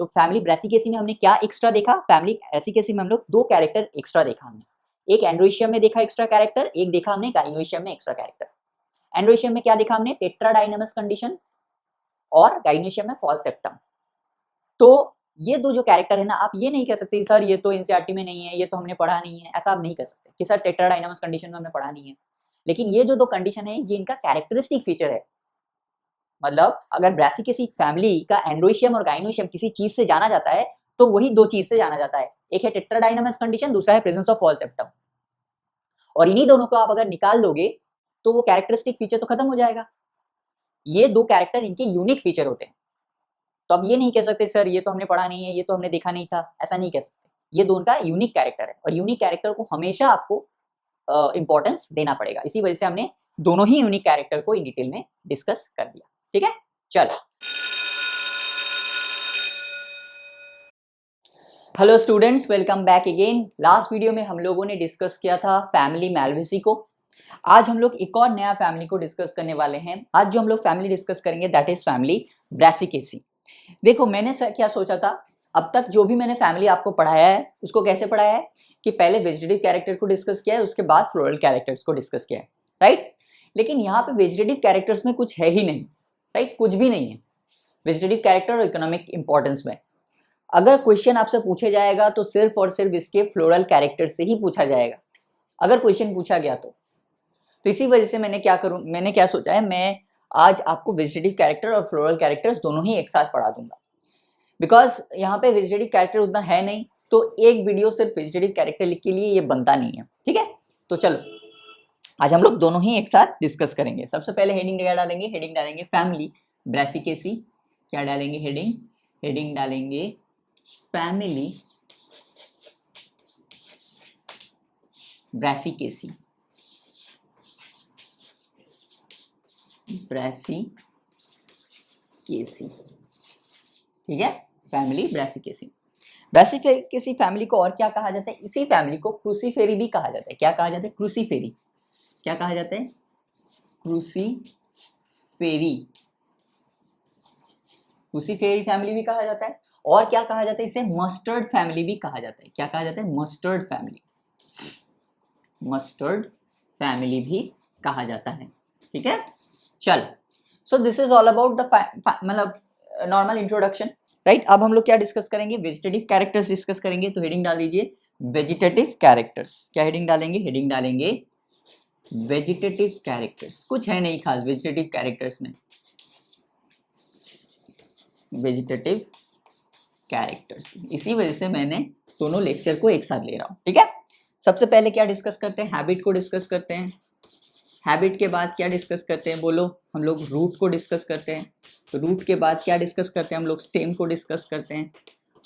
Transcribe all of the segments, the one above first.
तो family Brassicaceae में हमने क्या एक्स्ट्रा देखा, फैमिली ब्रासिकेसी में हम लोग 2 कैरेक्टर एक्स्ट्रा देखा हमने, एक एंड्रोइशियम में देखा एक्स्ट्रा कैरेक्टर, एक देखा हमने गाइनोइशियम में एक्स्ट्रा कैरेक्टर। एंड्रोइशियम में क्या देखा हमने, टेट्राडाइनमस कंडीशन, और गाइनोइशियम में फॉल्स सेप्टम। तो ये 2 जो कैरेक्टर है ना, आप ये नहीं कह सकते सर ये तो एनसीईआरटी में नहीं है, ये तो हमने पढ़ा नहीं है, ऐसा आप नहीं कह सकते कि सर टेट्राडाइनमस कंडीशन में हमने पढ़ा नहीं है। लेकिन ये जो 2 कंडीशन है ये इनका कैरेक्टरिस्टिक फीचर है। मतलब अगर ब्रासिकेसी फैमिली का एंड्रोइशियम और गाइनोइशियम किसी चीज से जाना जाता है तो वही 2 चीज से जाना जाता है, एक है टेट्राडाइनमस कंडीशन, दूसरा है प्रेजेंस ऑफ फॉल्स सेप्टम। और इन्हीं दोनों को आप अगर निकाल दोगे तो वो कैरेक्टरिस्टिक फीचर तो खत्म हो जाएगा। ये 2 कैरेक्टर इनके यूनिक फीचर होते हैं। तो अब ये नहीं कह सकते सर ये तो हमने पढ़ा नहीं है, ये तो हमने देखा नहीं था, ऐसा नहीं कह सकते। ये 2 का यूनिक कैरेक्टर है और यूनिक कैरेक्टर को हमेशा आपको इंपॉर्टेंस देना पड़ेगा। इसी वजह से हमने दोनों ही यूनिक कैरेक्टर को इन डिटेल में डिस्कस कर दिया। ठीक है, चलो। Hello students, welcome back again. Last video में हम लोगों ने डिस्कस किया था फैमिली मैल्वेसी को। आज हम लोग एक और नया फैमिली को डिस्कस करने वाले हैं। आज जो हम लोग फैमिली डिस्कस करेंगे दैट इज फैमिली ब्रासिकेसी। देखो मैंने क्या सोचा था, अब तक जो भी मैंने फैमिली आपको पढ़ाया है उसको कैसे पढ़ाया है कि पहले वेजिटेटिव कैरेक्टर को डिस्कस किया है, उसके बाद फ्लोरल कैरेक्टर्स को डिस्कस किया है, राइट। लेकिन यहाँ पे वेजिटेटिव कैरेक्टर्स में कुछ है ही नहीं, राइट, कुछ भी नहीं है वेजिटेटिव कैरेक्टर और इकोनॉमिक इंपॉर्टेंस में। अगर क्वेश्चन आपसे पूछे जाएगा तो सिर्फ और सिर्फ इसके फ्लोरल कैरेक्टर से ही पूछा जाएगा, अगर क्वेश्चन पूछा गया तो इसी वजह से मैंने क्या सोचा है, मैं आज आपको वेजिटेटिव कैरेक्टर और फ्लोरल कैरेक्टर्स दोनों ही एक साथ पढ़ा दूंगा। बिकॉज यहाँ पे वेजिटेटिव कैरेक्टर उतना है नहीं, तो एक वीडियो सिर्फ वेजिटेटिव कैरेक्टर के लिए ये बनता नहीं है। ठीक है, तो चलो आज हम लोग दोनों ही एक साथ डिस्कस करेंगे। सबसे पहले हेडिंग क्या डालेंगे, हेडिंग डालेंगे फैमिली ब्रासिकेसी। क्या डालेंगे, हेडिंग डालेंगे फैमिली ब्रासिकेसी। ठीक है, फैमिली ब्रासिकेसी। ब्रासिकेसी फैमिली को और क्या कहा जाता है, इसी फैमिली को क्रूसीफेरी भी कहा जाता है। क्या कहा जाता है, क्रूसीफेरी। क्या कहा जाता है, क्रूसीफेरी। क्रूसीफेरी फैमिली भी कहा जाता है। और क्या कहा जाता है, इसे मस्टर्ड फैमिली भी कहा जाता है। क्या कहा जाता है, मस्टर्ड फैमिली भी कहा जाता है। ठीक है, चल। सो this is all about the मतलब नॉर्मल इंट्रोडक्शन, राइट। अब हम लोग क्या डिस्कस करेंगे, वेजिटेटिव कैरेक्टर्स डिस्कस करेंगे। तो हेडिंग डाल दीजिए वेजिटेटिव कैरेक्टर्स। क्या हेडिंग डालेंगे, हेडिंग डालेंगे वेजिटेटिव कैरेक्टर्स। कुछ है नहीं खास वेजिटेटिव कैरेक्टर्स में, वेजिटेटिव कैरेक्टर्स। इसी वजह से मैंने दोनों लेक्चर को एक साथ ले रहा हूं। ठीक है, सबसे पहले क्या डिस्कस करते हैं, हैबिट को डिस्कस करते हैं। हैबिट के बाद क्या डिस्कस करते हैं, बोलो, हम लोग रूट को डिस्कस करते हैं। तो रूट के बाद क्या डिस्कस करते हैं, हम लोग स्टेम को डिस्कस करते हैं।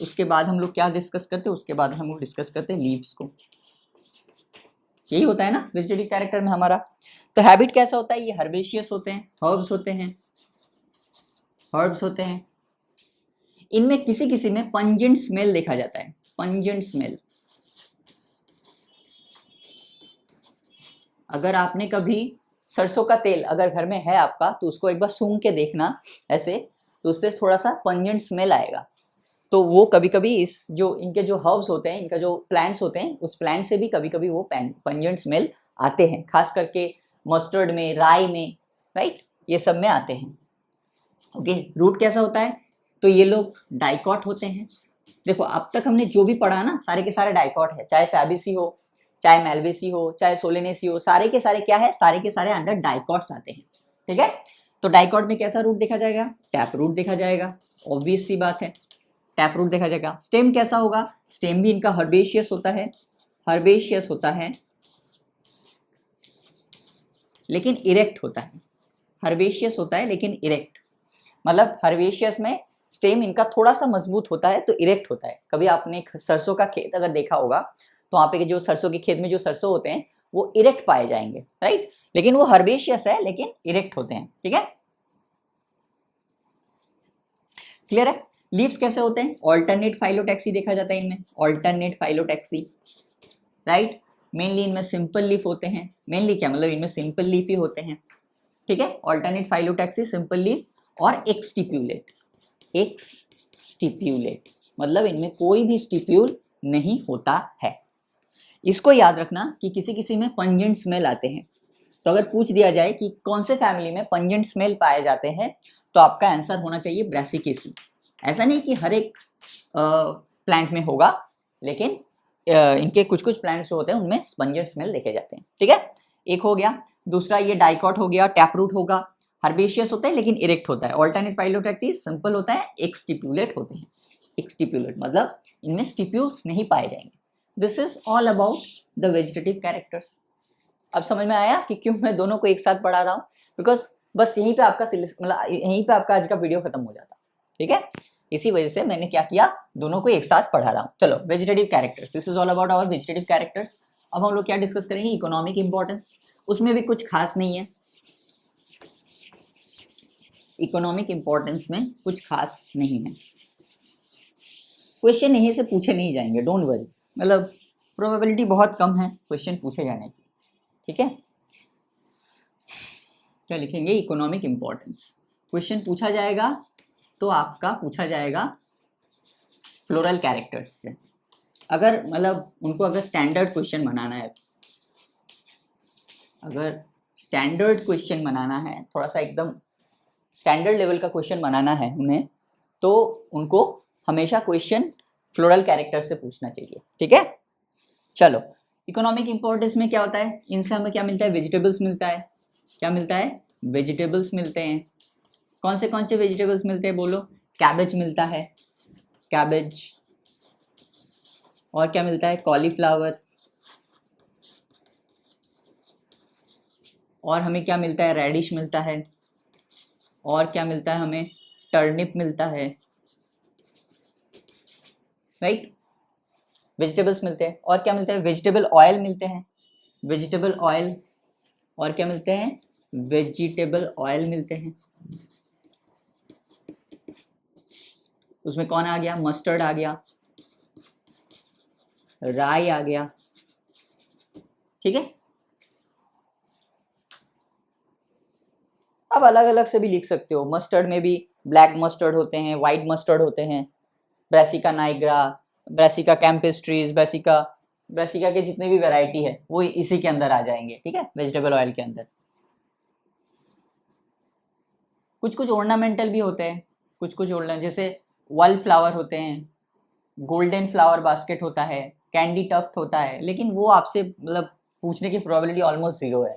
उसके बाद हम लोग क्या डिस्कस करते हैं, उसके बाद हम लोग डिस्कस करते हैं लीव्स को। यही होता है ना वेजिटेटिव कैरेक्टर में हमारा। तो हैबिट कैसा होता है, ये हर्बेशियस होते हैं, हर्ब्स होते हैं। इनमें किसी किसी में पंजेंट स्मेल देखा जाता है, पंजेंट स्मेल। अगर आपने कभी सरसों का तेल अगर घर में है आपका तो उसको एक बार सूंघ के देखना ऐसे, तो उससे थोड़ा सा पंजेंट स्मेल आएगा। तो वो कभी कभी इस जो इनके जो हर्ब्स होते हैं, इनका जो प्लांट्स होते हैं, उस प्लांट से भी कभी कभी वो पंजेंट स्मेल आते हैं, खास करके मस्टर्ड में, राई में, राइट, ये सब में आते हैं। ओके, रूट कैसा होता है, तो ये लोग डाइकॉट होते हैं। देखो अब तक हमने जो भी पढ़ा ना सारे के सारे डाइकॉट है, चाहे फैबेसी हो, चाहे मेल्वेसी हो, चाहे सोलेनेसी हो, सारे के सारे क्या है, सारे के सारे अंडर डाइकॉट्स आते हैं। ठीक है, तो डाइकॉट में कैसा रूट देखा जाएगा, टैप रूट देखा जाएगा, ऑब्वियस सी बात है, टैप रूट देखा जाएगा। स्टेम कैसा होगा, स्टेम भी इनका हर्बेशियस होता है, लेकिन इरेक्ट होता है। हर्बेशियस होता है लेकिन इरेक्ट, मतलब हर्बेशियस में स्टेम इनका थोड़ा सा मजबूत होता है तो इरेक्ट होता है। कभी आपने सरसों का खेत अगर देखा होगा तो वहाँ पे जो सरसों के खेत में जो सरसों होते हैं वो इरेक्ट पाए जाएंगे, राइट, लेकिन वो हर्बेशियस है लेकिन इरेक्ट होते हैं। ठीक है, क्लियर है। लीव्स कैसे होते हैं, ऑल्टरनेट फाइलोटैक्सी देखा जाता है इनमें, ऑल्टरनेट फाइलोटैक्सी, राइट। मेनली इनमें सिंपल लीफ होते हैं, मेनली क्या मतलब इनमें सिंपल लीफ ही होते हैं। ठीक है, ऑल्टरनेट फाइलोटैक्सी, सिंपल लीफ और एक्सटिप्यूलेट स्टिप्यूलेट, मतलब इनमें कोई भी स्टिप्यूल नहीं होता है। इसको याद रखना कि किसी किसी में पंजेंट स्मेल आते हैं, तो अगर पूछ दिया जाए कि कौन से फैमिली में पंजेंट स्मेल पाए जाते हैं, तो आपका आंसर होना चाहिए ब्रासिकेसी। ऐसा नहीं कि हर एक प्लांट में होगा, लेकिन इनके कुछ कुछ प्लांट्स जो होते हैं उनमें पंजेंट स्मेल देखे जाते हैं। ठीक है, एक हो गया। दूसरा ये डाइकॉट हो गया, टैपरूट होगा, हर्बेशियस होता है लेकिन इरेक्ट होता है। ऑल्टरनेट फाइलोटैक्टिस सिंपल होता है, एक्सटिप्यूलेट होते हैं। एक्सटिप्यूलेट मतलब इनमें स्टिप्यूल्स नहीं पाए जाएंगे। This is all about the vegetative characters. अब समझ में आया कि क्यों मैं दोनों को एक साथ पढ़ा रहा हूँ? बिकॉज बस यहीं पे आपका मतलब यहीं पे आपका आज का वीडियो खत्म हो जाता। ठीक है, इसी वजह से मैंने क्या किया, दोनों को एक साथ पढ़ा रहा हूँ। चलो, vegetative characters, this is all about our vegetative characters. अब हम लोग क्या डिस्कस करेंगे, इकोनॉमिक इंपॉर्टेंस। उसमें भी कुछ खास नहीं है, इकोनॉमिक इंपॉर्टेंस में कुछ खास नहीं है। क्वेश्चन यहीं से पूछे नहीं जाएंगे, डोंट वरी, मतलब प्रोबेबिलिटी बहुत कम है क्वेश्चन पूछे जाने की। ठीक है, क्या लिखेंगे, इकोनॉमिक इंपॉर्टेंस। क्वेश्चन पूछा जाएगा तो आपका पूछा जाएगा फ्लोरल कैरेक्टर्स से। अगर मतलब उनको अगर स्टैंडर्ड क्वेश्चन बनाना है, अगर स्टैंडर्ड क्वेश्चन बनाना है, थोड़ा सा एकदम स्टैंडर्ड लेवल का क्वेश्चन बनाना है उन्हें, तो उनको हमेशा क्वेश्चन फ्लोरल कैरेक्टर से पूछना चाहिए। ठीक है, चलो, इकोनॉमिक इंपॉर्टेंस में क्या होता है, इनसे हमें क्या मिलता है, वेजिटेबल्स मिलता है। क्या मिलता है, वेजिटेबल्स मिलते हैं। कौन से वेजिटेबल्स मिलते हैं बोलो, कैबेज मिलता है, कैबेज। और क्या मिलता है, कॉलीफ्लावर। और हमें क्या मिलता है, रेडिश मिलता है। और क्या मिलता है हमें, टर्निप मिलता है। राइट, वेजिटेबल्स मिलते हैं। और क्या मिलता है, वेजिटेबल ऑयल मिलते हैं, वेजिटेबल ऑयल। और क्या मिलते हैं, वेजिटेबल ऑयल मिलते हैं। उसमें कौन आ गया, मस्टर्ड आ गया, राई आ गया। ठीक है, अब अलग अलग से भी लिख सकते हो। मस्टर्ड में भी ब्लैक मस्टर्ड होते हैं, वाइट मस्टर्ड होते हैं, ब्रेसिका नाइग्रा, ब्रेसिका कैम्पेस्ट्रीज, ब्रेसिका के जितने भी वैरायटी है वो इसी के अंदर आ जाएंगे। ठीक है, वेजिटेबल ऑयल के अंदर। कुछ कुछ ऑर्नामेंटल भी होते हैं, कुछ कुछ ऑर्नामेंटल, जैसे वॉल फ्लावर होते हैं, गोल्डन फ्लावर बास्केट होता है, कैंडी टफ्ट होता है, लेकिन वो आपसे मतलब पूछने की प्रोबेबिलिटी ऑलमोस्ट जीरो है,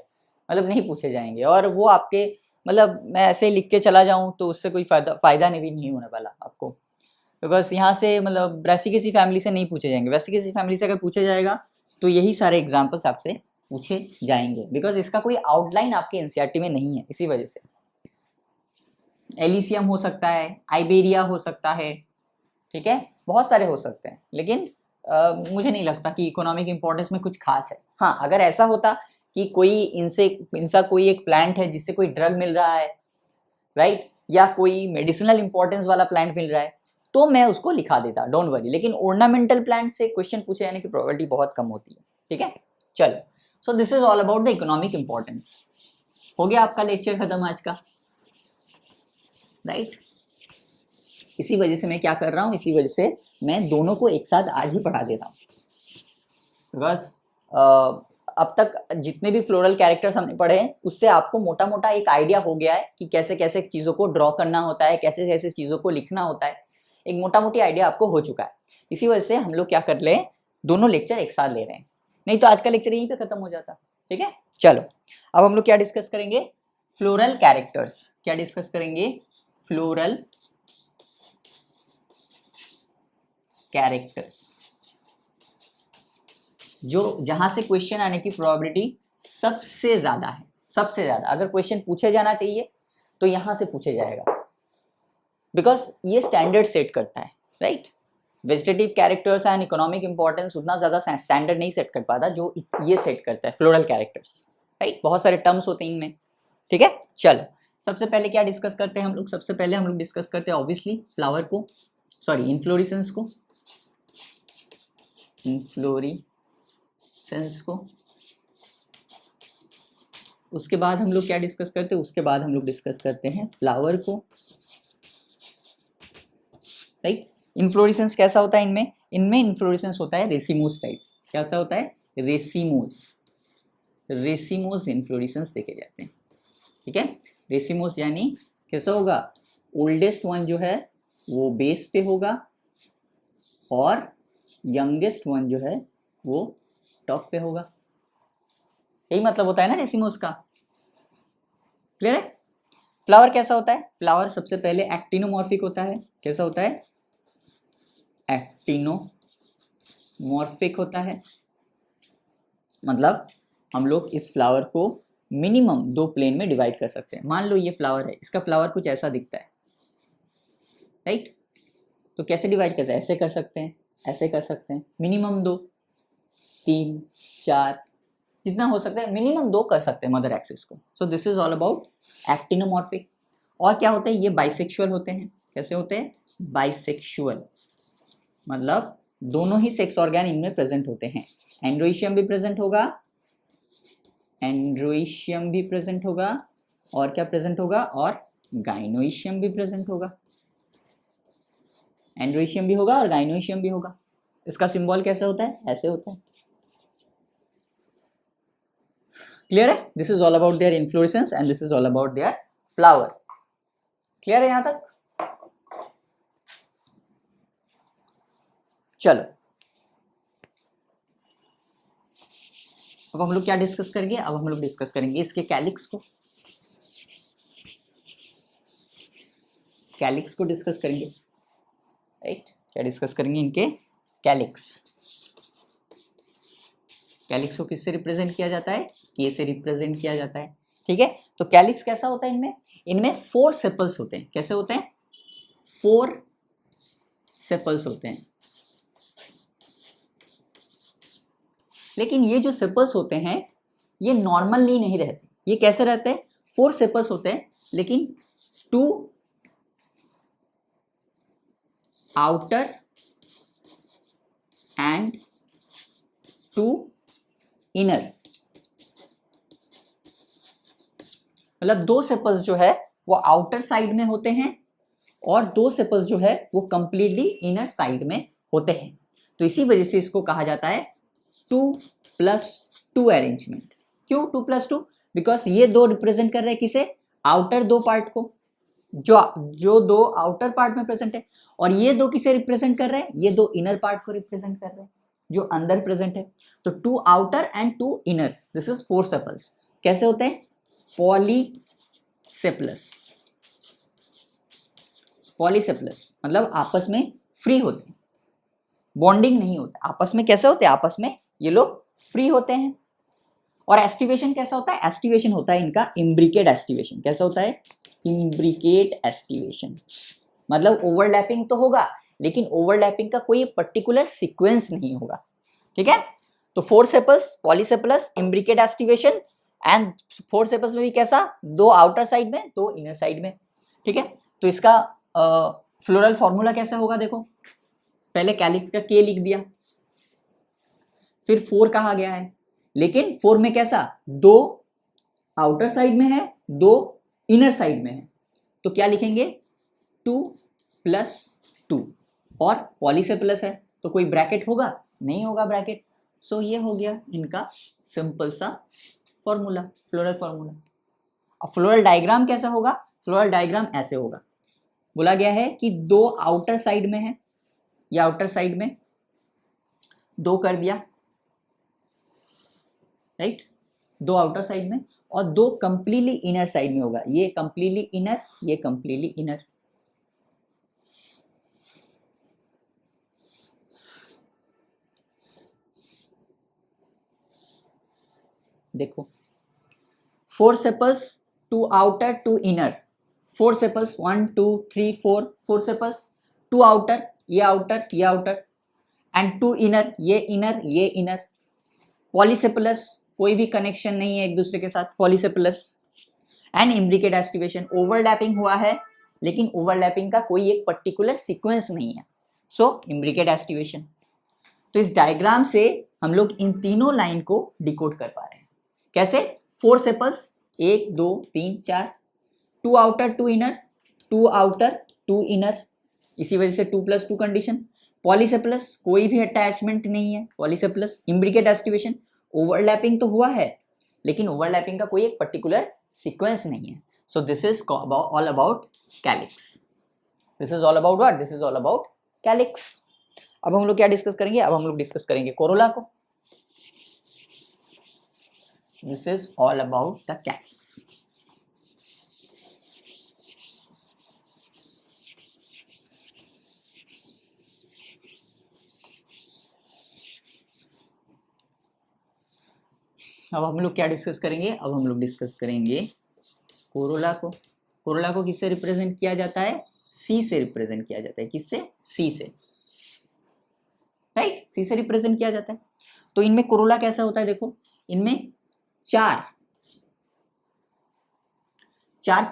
मतलब नहीं पूछे जाएंगे। और वो आपके मतलब मैं ऐसे ही लिख के चला जाऊँ तो उससे कोई फ़ायदा नहीं होने वाला आपको, बिकॉज यहाँ से मतलब ब्रेसिकेसी फैमिली से नहीं पूछे जाएंगे। ब्रेसिकेसी फैमिली से अगर पूछे जाएगा तो यही सारे एग्जाम्पल्स आपसे पूछे जाएंगे, बिकॉज इसका कोई आउटलाइन आपके एनसीईआरटी में नहीं है, इसी वजह से। एलिसियम हो सकता है, आइबेरिया हो सकता है, ठीक है, बहुत सारे हो सकते हैं, लेकिन मुझे नहीं लगता कि इकोनॉमिक इंपॉर्टेंस में कुछ खास है। हाँ, अगर ऐसा होता कि कोई इनसा कोई एक प्लांट है जिससे कोई ड्रग मिल रहा है, राइट, या कोई मेडिसिनल इंपॉर्टेंस वाला प्लांट मिल रहा है, तो मैं उसको लिखा देता, डोंट वरी। लेकिन ऑर्नामेंटल प्लांट से क्वेश्चन पूछे जाने की प्रोबेबिलिटी बहुत कम होती है। ठीक है, चलो, so this is all about the economic importance. हो गया आपका लेक्चर खत्म आज का, राइट। इसी वजह से मैं क्या कर रहा हूँ, इसी वजह से मैं दोनों को एक साथ आज ही पढ़ा देता हूँ, बिकॉज अब तक जितने भी फ्लोरल कैरेक्टर्स हमने पढ़े हैं उससे आपको मोटा मोटा एक आइडिया हो गया है कि कैसे कैसे चीज़ों को ड्रॉ करना होता है, कैसे कैसे चीज़ों को लिखना होता है, एक मोटा मोटी आइडिया आपको हो चुका है। इसी वजह से हम लोग क्या कर ले, दोनों लेक्चर एक साथ ले रहे हैं, नहीं तो आज का लेक्चर यहीं पे खत्म हो जाता। ठीक है, चलो, अब हम लोग क्या डिस्कस करेंगे, फ्लोरल कैरेक्टर्स। क्या डिस्कस करेंगे, फ्लोरल कैरेक्टर्स, जो जहां से क्वेश्चन आने की प्रोबेबिलिटी सबसे ज्यादा है, सबसे ज्यादा। अगर क्वेश्चन पूछे जाना चाहिए तो यहां से पूछे जाएगा, बिकॉज ये स्टैंडर्ड सेट करता है, right. Vegetative characters and economic importance उतना ज्यादा स्टैंडर्ड नहीं सेट कर पाता जो ये सेट करता है, फ्लोरल कैरेक्टर्स, राइट। बहुत सारे टर्म्स होते हैं इनमें। ठीक है, चलो, सबसे पहले क्या डिस्कस करते हैं हम लोग, सबसे पहले हम लोग डिस्कस करते हैं ऑब्वियसली फ्लावर को, सॉरी इन्फ्लोरेसेंस को, इन्फ्लोरेसेंस को। उसके बाद हम लोग क्या डिस्कस करते हैं, उसके बाद हम लोग डिस्कस करते हैं फ्लावर को, राइट। इन्फ्लोरेसेंस कैसा होता है इनमें? इनमें इन्फ्लोरेसेंस होता है रेसिमोस टाइप। कैसा होता है? रेसिमोस। रेसिमोस इन्फ्लोरेसेंस देखे जाते हैं, ठीक है। रेसिमोस यानी कैसा होगा? ओल्डेस्ट वन जो है वो बेस पे होगा और यंगेस्ट वन जो है वो टॉप पे होगा। यही मतलब होता है ना रेसिमोस का। क्लियर है? फ्लावर कैसा होता है? फ्लावर सबसे पहले एक्टिनोमॉर्फिक होता है। कैसा होता है? एक्टिनोमॉर्फिक होता है। मतलब हम लोग इस फ्लावर को मिनिमम 2 प्लेन में डिवाइड कर सकते हैं। मान लो ये फ्लावर है, इसका फ्लावर कुछ ऐसा दिखता है, राइट? तो कैसे डिवाइड करते हैं? ऐसे कर सकते हैं, ऐसे कर सकते हैं, मिनिमम 2, 3, 4, जितना हो सकता है मिनिमम 2 कर सकते हैं मदर एक्सिस को। सो this is all about actinomorphic. और क्या होते हैं? ये बाइसेक्सुअल होते हैं। कैसे होते हैं? बाइसेक्सुअल, मतलब दोनों ही सेक्स ऑर्गन इनमें प्रेजेंट होते हैं। एंड्रोइशियम भी प्रेजेंट होगा, एंड्रोइशियम भी प्रेजेंट होगा, और क्या प्रेजेंट होगा? और गाइनोइशियम भी प्रेजेंट होगा। एंड्रोइशियम भी होगा और गाइनोइशियम भी होगा। इसका सिंबल कैसे होता है? ऐसे होता है। क्लियर है? This is all about there inflorescence and this is all about there flower. Clear है यहां तक? चलो अब हम लोग क्या डिस्कस करेंगे? अब हम लोग डिस्कस करेंगे इसके कैलिक्स को। कैलिक्स को डिस्कस करेंगे, राइट? क्या डिस्कस करेंगे? इनके कैलिक्स। कैलिक्स को किससे रिप्रेजेंट किया जाता है? के से रिप्रेजेंट किया जाता है, ठीक है। तो कैलिक्स कैसा होता है? इनमें इनमें 4 सेपल्स होते हैं। कैसे होते हैं? 4 सेपल्स होते हैं। लेकिन ये जो सेपल्स होते हैं ये नॉर्मली नहीं रहते। ये कैसे रहते हैं? 4 सेपल्स होते हैं, लेकिन 2 आउटर एंड 2 इनर। मतलब 2 सेपल्स जो है वो आउटर साइड में होते हैं और 2 सेपल्स जो है वो कंप्लीटली इनर साइड में होते हैं। तो इसी वजह से इसको कहा जाता है 2+2 अरेंजमेंट। क्यों 2+2? बिकॉज ये 2 रिप्रेजेंट कर रहे हैं किसे? आउटर 2 पार्ट को, जो 2 आउटर पार्ट में प्रेजेंट है, और ये 2 किसे रिप्रेजेंट कर रहे हैं? ये 2 इनर पार्ट को रिप्रेजेंट कर रहे हैं जो अंदर प्रेजेंट है। तो 2 outer and 2 inner, this is 4 sepals. कैसे होते हैं? पॉलीसेप्लस। पॉलीसेप्लस मतलब आपस में फ्री होते हैं, बॉन्डिंग नहीं होता। आपस में कैसे होते हैं? आपस में ये लोग फ्री होते हैं। और एस्टिवेशन कैसा होता है? एस्टिवेशन होता है इनका इम्ब्रिकेट एस्टिवेशन। कैसा होता है? Imbricate aestivation. मतलब ओवरलैपिंग तो होगा, लेकिन ओवरलैपिंग का कोई पर्टिकुलर सीक्वेंस नहीं होगा, ठीक है। तो 4 sepals, polysepalous, imbricate aestivation, and 4 सेपल्स में भी कैसा? 2 आउटर साइड में, 2 इनर साइड में, ठीक है। तो इसका फ्लोरल फॉर्मूला कैसा होगा? देखो, पहले कैलिक्स का के लिख दिया, फिर 4 कहा गया है, लेकिन 4 में कैसा? 2 आउटर साइड में है, 2 इनर साइड में है। तो क्या लिखेंगे? 2+2। और पॉलीसेप्लस है तो कोई ब्रैकेट होगा? नहीं होगा ब्रैकेट। सो ये हो गया इनका सिंपल सा फॉर्मूला, फ्लोरल फॉर्मूला। अब फ्लोरल डायग्राम कैसा होगा? फ्लोरल डायग्राम ऐसे होगा। बोला गया है कि 2 आउटर साइड में है, या आउटर साइड में 2 कर दिया, राइट? 2 आउटर साइड में और 2 कंप्लीटली इनर साइड में होगा। ये कंप्लीटली इनर, ये कंप्लीटली इनर। देखो, 4 sepals, 2 outer 2 inner. 4 sepals, 1 2 3 4, 4 sepals, 2 outer, ये आउटर, ये आउटर, एंड 2 इनर, ये इनर, ये इनर। पॉलीसेप्लस, कोई भी कनेक्शन नहीं है एक दूसरे के साथ, पॉलीसेप्लस। एंड इम्ब्रिकेट एस्टिवेशन, ओवरलैपिंग हुआ है, लेकिन ओवरलैपिंग का कोई एक पर्टिकुलर सीक्वेंस नहीं है। सो इम्ब्रिकेट एस्टिवेशन। तो इस डायग्राम से हम लोग इन तीनों लाइन को डिकोड कर पा रहे हैं। कैसे? 4 sepals, 1 2 3 4, 2 outer 2 inner, 2 outer 2 inner, इसी वजह से 2+2 कंडीशन। पॉली से प्लस कोई भी अटैचमेंट नहीं है, पॉली से प्लस। इम्ब्रिकेट एस्टिवेशन, ओवरलैपिंग तो हुआ है लेकिन ओवरलैपिंग का कोई एक पर्टिकुलर सीक्वेंस नहीं है। सो this is all about calyx. This is all about what? This is all about calyx. अब हम लोग क्या डिस्कस करेंगे? अब हम लोग डिस्कस करेंगे कोरोला को। This is all about the calyx. अब हम लोग क्या डिस्कस करेंगे? अब हम लोग डिस्कस करेंगे कोरोला को। कोरोला को किससे रिप्रेजेंट किया जाता है? सी से रिप्रेजेंट किया जाता है। किससे? सी से, राइट? सी से रिप्रेजेंट किया जाता है। तो इनमें कोरोला कैसा होता है? देखो, इनमें चार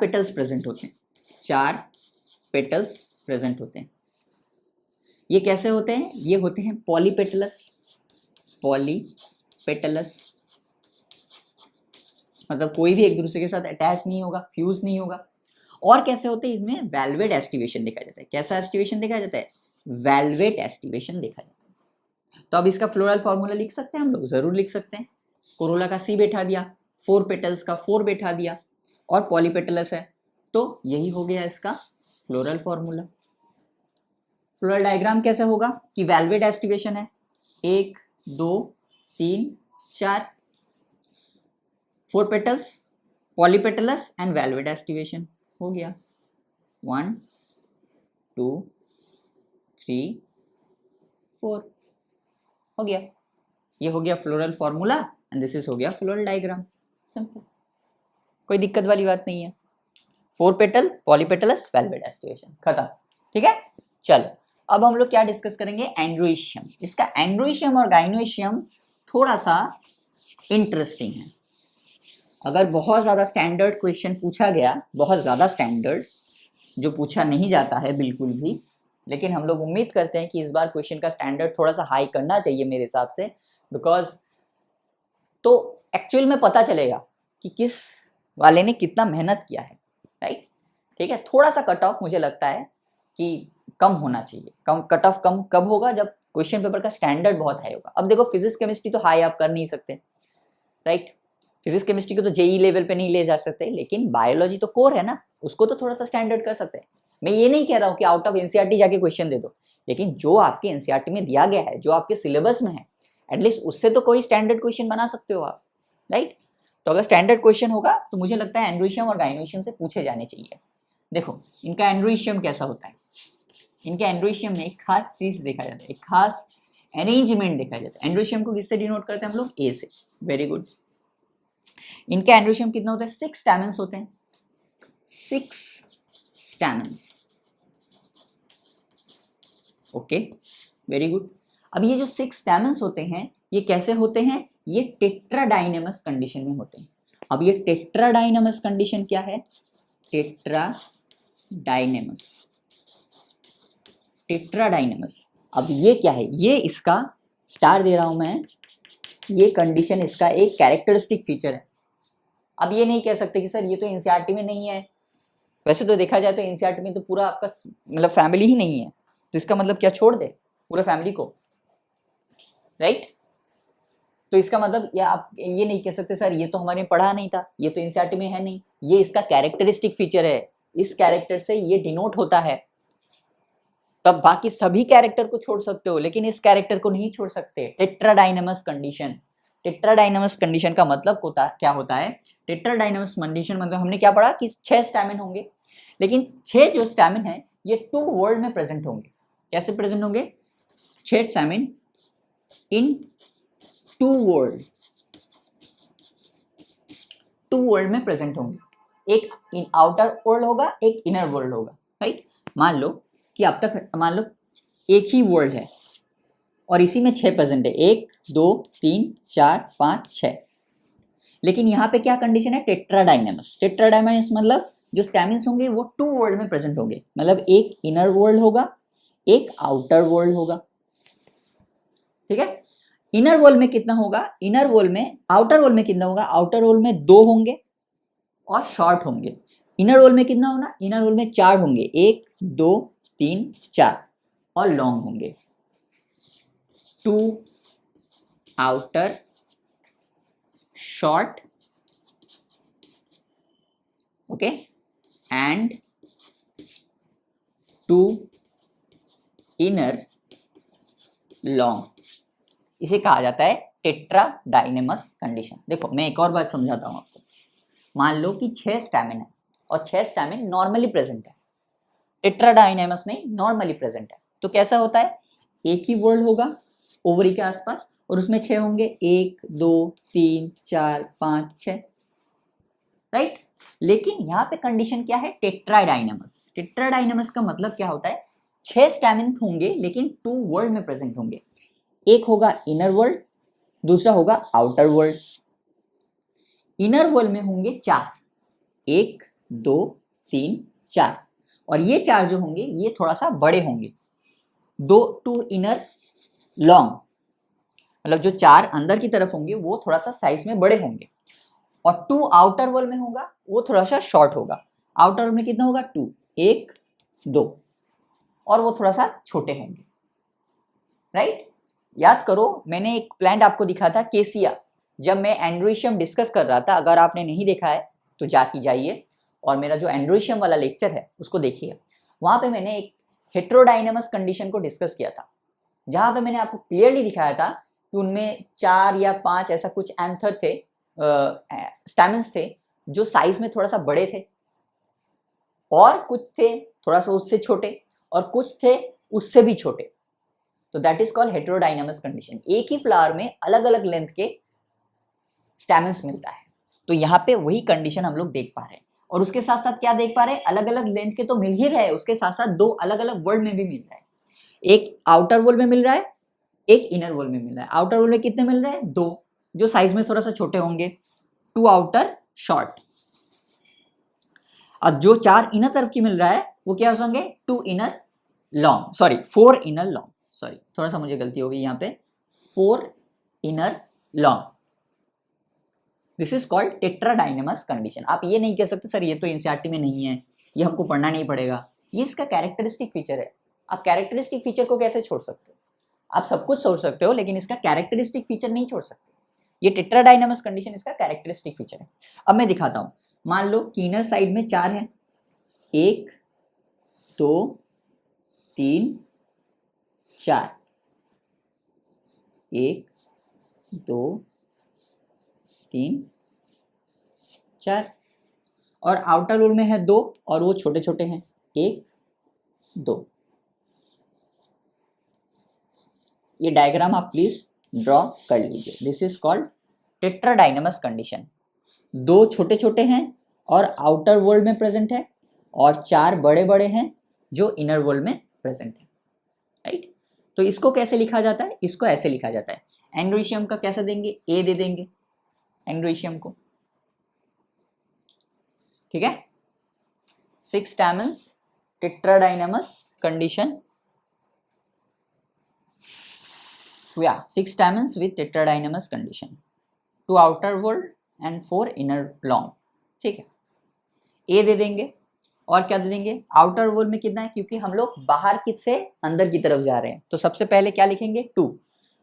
पेटल्स प्रेजेंट होते हैं। 4 पेटल्स प्रेजेंट होते हैं। ये कैसे होते हैं? ये होते हैं पॉलीपेटलस। पॉलीपेटलस मतलब कोई भी एक दूसरे के साथ अटैच नहीं होगा, फ्यूज नहीं होगा। और कैसे होते हैं? इनमें वेलवेट एस्टिवेशन देखा जाता है। कैसा एस्टिवेशन देखा जाता है? वेलवेट एस्टिवेशन देखा जाता है। तो अब इसका फ्लोरल फॉर्मूला लिख सकते हैं हम लोग? जरूर लिख सकते हैं। कोरोला का सी बैठा दिया, 4 पेटल्स का 4 बैठा दिया और पॉलीपेटलस है, तो यही हो गया इसका फ्लोरल फॉर्मूला। फ्लोरल डायग्राम कैसे होगा कि वेलवेट एस्टिवेशन है, 1 2 3 4, 4 petals, polypetalous and velvet aestivation हो गया। 1 2 3 4 हो गया। ये हो गया floral formula and this is हो गया फ्लोरल डायग्राम। सिंपल, कोई दिक्कत वाली बात नहीं है। 4 पेटल, पॉलीपेटलस, वेलवेट एस्टिवेशन, खत्म। ठीक है, चलो अब हम लोग क्या डिस्कस करेंगे? एंड्रोइशियम। इसका एंड्रोइशियम और गाइनोइशियम थोड़ा सा इंटरेस्टिंग है। अगर बहुत ज़्यादा स्टैंडर्ड क्वेश्चन पूछा गया, बहुत ज़्यादा स्टैंडर्ड जो पूछा नहीं जाता है बिल्कुल भी, लेकिन हम लोग उम्मीद करते हैं कि इस बार क्वेश्चन का स्टैंडर्ड थोड़ा सा हाई करना चाहिए मेरे हिसाब से, बिकॉज तो एक्चुअल में पता चलेगा कि किस वाले ने कितना मेहनत किया है, राइट? ठीक है, थोड़ा सा कट ऑफ मुझे लगता है कि कम होना चाहिए। कम कट ऑफ कम कब होगा? जब क्वेश्चन पेपर का स्टैंडर्ड बहुत हाई होगा। अब देखो, फिजिक्स केमिस्ट्री तो हाई आप कर नहीं सकते, राइट? फिजिक्स केमिस्ट्री को तो जेई लेवल पे नहीं ले जा सकते, लेकिन बायोलॉजी तो कोर है ना, उसको तो थोड़ा सा स्टैंडर्ड कर सकते हैं। मैं ये नहीं कह रहा हूँ कि आउट ऑफ एनसीईआरटी जाके क्वेश्चन दे दो, लेकिन जो आपके एनसीईआरटी में दिया गया है, जो आपके सिलेबस में है, एटलीस्ट उससे तो कोई स्टैंडर्ड क्वेश्चन बना सकते हो आप, राइट? तो अगर स्टैंडर्ड क्वेश्चन होगा तो मुझे लगता है एंड्रोइशियम और गाइनोइशियम से पूछे जाने चाहिए। देखो इनका एंड्रोइशियम कैसा होता है। इनके एंड्रोइशियम में एक खास चीज देखा जाता है, एक खास अरेंजमेंट देखा जाता है। एंड्रोइशियम को किससे डिनोट करते हैं हम लोग? ए से। Very good. इनका एंड्रोइशियम कितना होता है? 6 स्टैमेंस होते हैं। 6 स्टैमेंस। Okay, very good. अब ये जो 6 स्टैमेंस होते हैं, ये कैसे होते हैं? ये टेट्राडाइनेमस कंडीशन में होते हैं। अब ये टेट्राडाइनेमस कंडीशन क्या है? टेट्राडाइनेमस। टेट्राडाइनेमस। अब ये क्या है? ये इसका स्टार दे रहा हूं मैं, ये कंडीशन इसका एक कैरेक्टरिस्टिक फीचर है। अब ये नहीं कह सकते कि सर ये तो एनसीईआरटी में नहीं है। वैसे तो देखा जाए तो एनसीईआरटी में तो पूरा आपका मतलब फैमिली ही नहीं है, तो इसका मतलब क्या छोड़ दे पूरा फैमिली को, राइट? तो इसका मतलब या आप ये नहीं कह सकते सर ये तो हमारे पढ़ा नहीं था, ये तो एनसीईआरटी में है नहीं। ये इसका कैरेक्टरिस्टिक फीचर है, इस कैरेक्टर से ये डिनोट होता है। तब बाकी सभी कैरेक्टर को छोड़ सकते हो, लेकिन इस कैरेक्टर को नहीं छोड़ सकते। टेट्राडाइनेमस कंडीशन। टेट्राडाइनेमस कंडीशन का मतलब क्या होता है? टेट्राडाइनेमस कंडीशन मतलब हमने क्या पढ़ा कि 6 स्टैमेन होंगे, लेकिन 6 जो स्टैमेन है ये 2 वर्ल्ड में प्रेजेंट होंगे। कैसे प्रेजेंट होंगे? 6 स्टैमेन इन 2 वर्ल्ड, 2 वर्ल्ड में प्रेजेंट होंगे। एक इन आउटर वर्ल्ड होगा, एक इनर वर्ल्ड होगा, राइट? मान लो कि अब तक मान लो एक ही वर्ल्ड है और इसी में 6 प्रेजेंट है, 1 2 3 4 5 6। लेकिन यहाँ पे क्या कंडीशन है? टेट्राडाइनेमस। टेट्राडाइनेमस मतलब जो स्टैमेन्स होंगे वो 2 वर्ल्ड में प्रेजेंट होंगे, मतलब एक इनर वर्ल्ड होगा, एक आउटर वर्ल्ड होगा। ठीक है, इनर वर्ल्ड में कितना होगा? इनर वर्ल्ड में, आउटर वर्ल्ड में कितना होगा? आउटर वर्ल्ड में 2 होंगे और शॉर्ट होंगे। इनर वर्ल्ड में कितना होगा? इनर वर्ल्ड में 4 होंगे, 1 2 3 4 और लॉन्ग होंगे 2 outer short, okay, and 2 inner long. इसे कहा जाता है टेट्राडाइनेमस कंडीशन। देखो मैं एक और बात समझाता हूं आपको। मान लो कि 6 स्टैमिन है और 6 स्टैमिन नॉर्मली प्रेजेंट है, टेट्राडाइनेमस नहीं, नॉर्मली प्रेजेंट है। तो कैसा होता है, एक ही वर्ड होगा ओवरी के आसपास और उसमें 6 होंगे, 1 2 3 4 5 6, राइट। लेकिन यहाँ पे कंडीशन क्या है, टेट्राडाइनेमस। टेट्राडाइनेमस का मतलब क्या होता है, 6 स्टैमिन होंगे लेकिन 2 वर्ड में प्रेजेंट होंगे। एक होगा इनर वर्ल्ड, दूसरा होगा आउटर वर्ल्ड। इनर वर्ल्ड में होंगे 4, 1 2 3 4, और ये 4 जो होंगे ये थोड़ा सा बड़े होंगे। 2 इनर लॉन्ग, मतलब जो 4 अंदर की तरफ होंगे वो थोड़ा सा साइज में बड़े होंगे, और 2 आउटर वर्ल्ड में होगा वो थोड़ा सा शॉर्ट होगा। आउटर वर्ल्ड में कितना होगा, 2 1 2, और वो थोड़ा सा छोटे होंगे, राइट। याद करो मैंने एक प्लांट आपको दिखा था केसिया, जब मैं एंड्रोइशियम डिस्कस कर रहा था। अगर आपने नहीं देखा है तो जाइए और मेरा जो एंड्रोइशियम वाला लेक्चर है उसको देखिए। वहां पे मैंने एक हेट्रोडाइनेमस कंडीशन को डिस्कस किया था, जहां पे मैंने आपको क्लियरली दिखाया था कि उनमें 4 या 5 ऐसा कुछ एंथर थे, स्टैमिन्स थे जो साइज में थोड़ा सा बड़े थे, और कुछ थे थोड़ा सा उससे छोटे, और कुछ थे उससे भी छोटे। तो दैट इज कॉल्ड हेट्रोडाइनेमस कंडीशन। एक ही फ्लावर में अलग अलग लेंथ के स्टैमिन्स मिलता है। तो यहाँ पे वही कंडीशन हम लोग देख पा रहे हैं, और उसके साथ साथ क्या देख पा रहे हैं, अलग अलग लेंथ के तो मिल ही रहे हैं, उसके साथ साथ 2 अलग अलग वर्ड में भी मिल रहा है। एक आउटर वर्ल्ड में मिल रहा है, एक इनर वर्ल्ड में मिल रहा है। आउटर वर्ल्ड में कितने मिल रहे हैं, 2, जो साइज में थोड़ा सा छोटे होंगे, 2 आउटर शॉर्ट। और जो 4 इनर तरफ की मिल रहा है वो क्या होंगे, 2 inner long, sorry 4 inner long, sorry थोड़ा सा मुझे गलती हो गई यहाँ पे, 4 inner long. This is called tetradynamous condition. आप ये नहीं कह सकते सर ये तो एनसीईआरटी में नहीं है, ये हमको पढ़ना नहीं पड़ेगा। ये इसका कैरेक्टरिस्टिक फीचर है। आप कैरेक्टरिस्टिक फीचर को कैसे छोड़ सकते हो, आप सब कुछ छोड़ सकते हो लेकिन इसका कैरेक्टरिस्टिक फीचर नहीं छोड़ सकते। ये टेट्राडाइनेमस कंडीशन इसका कैरेक्टरिस्टिक फीचर है। अब मैं दिखाता हूं। मान लो कि इनर साइड में 4 है, 1 2 3 4, 1 2 3 4, और आउटर वर्ल्ड में है 2 और वो छोटे छोटे हैं, 1 2। ये डायग्राम आप प्लीज ड्रॉ कर लीजिए। This is called tetradynamous condition. 2 छोटे छोटे हैं और आउटर वर्ल्ड में प्रेजेंट है, और 4 बड़े बड़े हैं जो इनर वर्ल्ड में प्रेजेंट है, राइट। तो इसको कैसे लिखा जाता है, इसको ऐसे लिखा जाता है। एंड्रोइशियम का कैसे देंगे, ए दे देंगे एंड्रोइशियम को, ठीक है। 6 स्टैमेन्स, टेट्राडाइनेमस condition, yeah 6 stamens with tetradainamous condition, 2 outer world and 4 inner long, ठीक है। ए दे देंगे, और क्या दे देंगे, आउटर वर्ल्ड में कितना है, क्योंकि हम लोग बाहर की से अंदर की तरफ जा रहे हैं तो सबसे पहले क्या लिखेंगे, 2।